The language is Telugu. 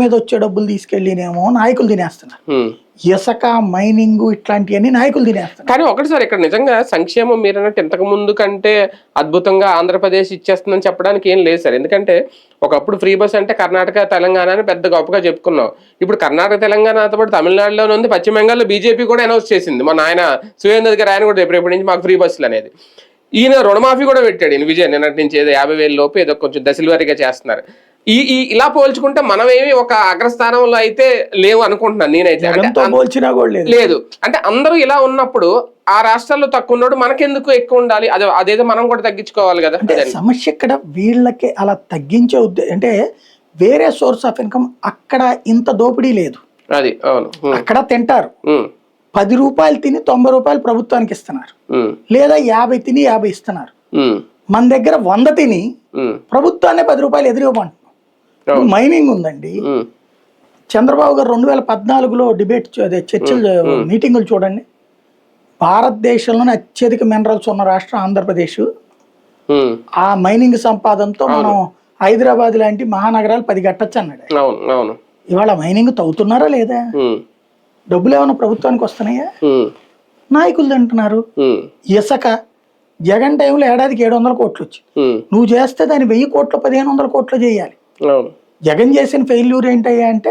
మీద వచ్చే డబ్బులు తీసుకెళ్ళినేమో నాయకులు తినేస్తున్నారు. ఇసుక మైనింగ్ ఇట్లాంటివన్నీ నాయకులు తినేస్తున్నారు. కానీ ఒకటి సార్, ఇక్కడ నిజంగా సంక్షేమం మీరు అన్నట్టు ఇంతకు ముందు కంటే అద్భుతంగా ఆంధ్రప్రదేశ్ ఇచ్చేస్తుందని చెప్పడానికి ఏం లేదు సార్. ఎందుకంటే ఒకప్పుడు ఫ్రీ బస్ అంటే కర్ణాటక తెలంగాణ అని పెద్ద గొప్పగా చెప్పుకున్నాం. ఇప్పుడు కర్ణాటక తెలంగాణతో పాటు తమిళనాడులోనే ఉంది, పశ్చిమ బెంగాల్లో బీజేపీ కూడా అనౌన్స్ చేసింది. మన ఆయన సురేందర్ గారు ఆయన కూడా రేపటి నుంచి మాకు ఫ్రీ బస్సులు అనేది. ఈయన రుణమాఫీ కూడా పెట్టాడు. ఈయన విజయ్ నిన్నటి నుంచి ఏదో 50,000 లోపు ఏదో కొంచెం దశల వారీగా చేస్తున్నారు. ఇలా పోల్చుకుంటే మనమేమి ఒక అగ్రస్థానంలో అయితే లేవు అనుకుంటున్నాను నేనైతే. లేదు అంటే అందరూ ఇలా ఉన్నప్పుడు ఆ రాష్ట్రాల్లో తక్కువ ఉన్నాడు, మనకెందుకు ఎక్కువ ఉండాలి? అదేదో మనం కూడా తగ్గించుకోవాలి కదా. సమస్య ఇక్కడ వీళ్ళకి అలా తగ్గించే అంటే వేరే సోర్స్ ఆఫ్ ఇన్కమ్ అక్కడ ఇంత దోపిడీ లేదు. అది అవును, అక్కడ తింటారు 10 రూపాయలు తిని 90 రూపాయలు ప్రభుత్వానికి ఇస్తున్నారు, లేదా 50 తిని 50 ఇస్తున్నారు. మన దగ్గర 100 తిని ప్రభుత్వాన్ని 10 రూపాయలు ఎదురివ్వమంటున్నాం. మైనింగ్ ఉందండి. చంద్రబాబు గారు 2014లో డిబేట్ చర్చలు మీటింగులు చూడండి. భారతదేశంలోనే అత్యధిక మినరల్స్ ఉన్న రాష్ట్రం ఆంధ్రప్రదేశ్. ఆ మైనింగ్ సంపాదనతో మనం హైదరాబాద్ లాంటి మహానగరాలు 10 కట్టచ్చు అన్నాడు. ఇవాళ మైనింగ్ తవ్వుతున్నారా లేదా? డబ్బులు ఏమైనా ప్రభుత్వానికి వస్తున్నాయా? నాయకులు తింటున్నారు. ఇసుక జగన్ టైంలో ఏడాదికి 700 కోట్లు వచ్చింది. నువ్వు చేస్తే దాన్ని 1000 కోట్లు 1500 కోట్లు చేయాలి. జగన్ చేసిన ఫెయిల్యూర్ ఏంటయ్యా అంటే